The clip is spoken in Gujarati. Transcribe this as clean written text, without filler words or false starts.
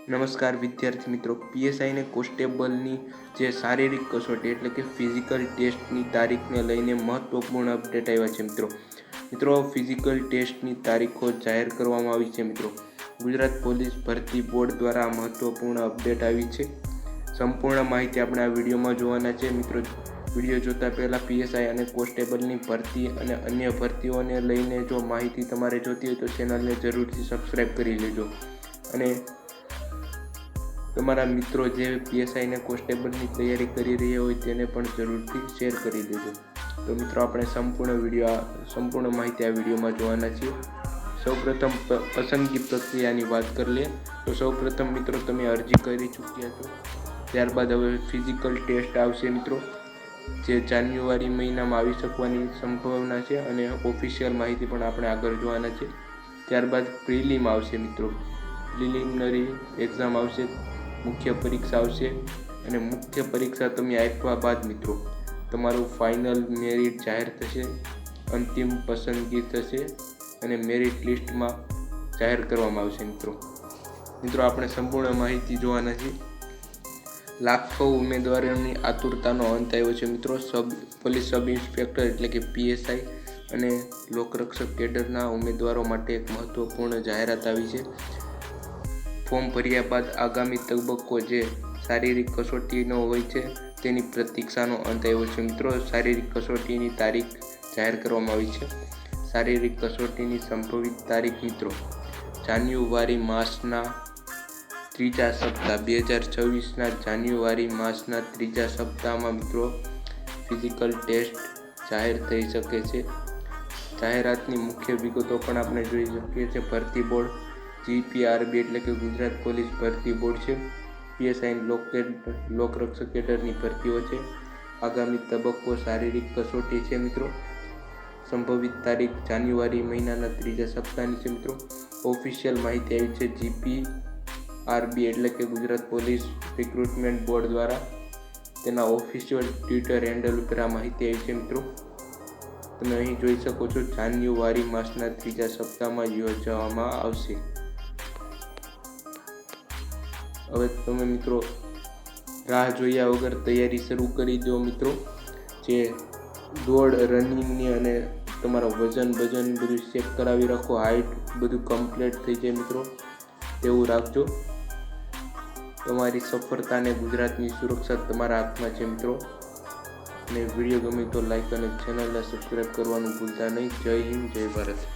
નમસ્કાર વિદ્યાર્થી મિત્રો, પીએસઆઈ ને કોન્સ્ટેબલની જે શારીરિક કસોટી એટલે કે ફિઝિકલ ટેસ્ટની તારીખને લઈને મહત્વપૂર્ણ અપડેટ આવ્યા છે. મિત્રો ફિઝિકલ ટેસ્ટની તારીખો જાહેર કરવામાં આવી છે. ગુજરાત પોલીસ ભરતી બોર્ડ દ્વારા મહત્વપૂર્ણ અપડેટ આવી છે. સંપૂર્ણ માહિતી આપણે આ વિડીયોમાં જોવાના છે. મિત્રો, વિડીયો જોતા પહેલા પીએસઆઈ અને કોન્સ્ટેબલની ભરતી અને અન્ય ભરતીઓને લઈને જો માહિતી તમારે જોતી હોય તો ચેનલને જરૂરથી સબસ્ક્રાઈબ કરી લેજો અને તમારા મિત્રો જે પીએસઆઈ અને કોન્સ્ટેબલની તૈયારી કરી રહ્યા હોય તેને પણ જરૂરથી શેર કરી દેજો. તો મિત્રો, આપણે સંપૂર્ણ માહિતી આ વિડીયોમાં જોવાના છીએ. સૌપ્રથમ પસંદગી પ્રક્રિયાની વાત કરી લઈએ તો સૌપ્રથમ મિત્રો તમે અરજી કરી ચૂક્યા છો. ત્યારબાદ હવે ફિઝિકલ ટેસ્ટ આવશે મિત્રો, જે જાન્યુઆરી મહિનામાં આવી શકવાની સંભાવના છે અને ઓફિશિયલ માહિતી પણ આપણે આગળ જોવાના છે. ત્યારબાદ પ્રિલિમ આવશે મિત્રો, પ્રિલિમિનરી એક્ઝામ આવશે, મુખ્ય પરીક્ષા આવશે અને મુખ્ય પરીક્ષા તમે આપ્યા બાદ મિત્રો તમારું ફાઇનલ મેરિટ જાહેર થશે, અંતિમ પસંદગી થશે અને મેરિટ લિસ્ટમાં જાહેર કરવામાં આવશે. મિત્રો આપણે સંપૂર્ણ માહિતી જોવાના છીએ. લાખો ઉમેદવારોની આતુરતાનો અંત આવ્યો છે મિત્રો. પોલીસ સબ ઇન્સ્પેક્ટર એટલે કે પીએસઆઈ અને લોકરક્ષક કેડરના ઉમેદવારો માટે એક મહત્વપૂર્ણ જાહેરાત આવી છે. ફોર્મ ભર્યા બાદ આગામી તબક્કો જે શારીરિક કસોટીનો હોય છે તેની પ્રતીક્ષાનો અંત આવ્યો છે. મિત્રો, શારીરિક કસોટીની તારીખ જાહેર કરવામાં આવી છે. શારીરિક કસોટીની સંભવિત તારીખ મિત્રો જાન્યુઆરી માસના ત્રીજા સપ્તાહ 2026ના જાન્યુઆરી માસના ત્રીજા સપ્તાહમાં મિત્રો ફિઝિકલ ટેસ્ટ જાહેર થઈ શકે છે. જાહેરાતની મુખ્ય વિગતો પણ આપણે જોઈ શકીએ છીએ. ભરતી બોર્ડ GPRB એટલે કે ગુજરાત પોલીસ ભરતી બોર્ડ છે. પીએસઆઈ લોકરક્ષક કેડરની ભરતીઓ છે. આગામી તબક્કો શારીરિક કસોટી છે મિત્રો. સંભવિત તારીખ જાન્યુઆરી મહિનાના ત્રીજા સપ્તાહની છે મિત્રો. ઓફિશિયલ માહિતી આવી છે GPRB એટલે કે ગુજરાત પોલીસ રિક્રુટમેન્ટ બોર્ડ દ્વારા તેના ઓફિશિયલ ટ્વિટર હેન્ડલ ઉપર આ માહિતી આવી છે મિત્રો. તમે અહીં જોઈ શકો છો, જાન્યુઆરી માસના ત્રીજા સપ્તાહમાં યોજવામાં આવશે. હવે તમે મિત્રો રાહ જોયા વગર તૈયારી શરૂ કરી દો મિત્રો. જે દોડ રનિંગની અને તમારો વજન બધું ચેક કરાવી રાખો, હાઇટ બધું કમ્પ્લીટ થઈ જાય મિત્રો, તેવું રાખજો. તમારી સફળતા અને ગુજરાતની સુરક્ષા તમારા હાથમાં છે મિત્રો. અને વિડીયો ગમે તો લાઈક અને ચેનલને સબસ્ક્રાઈબ કરવાનું ભૂલતા નહીં. જય હિન્દ, જય ભારત.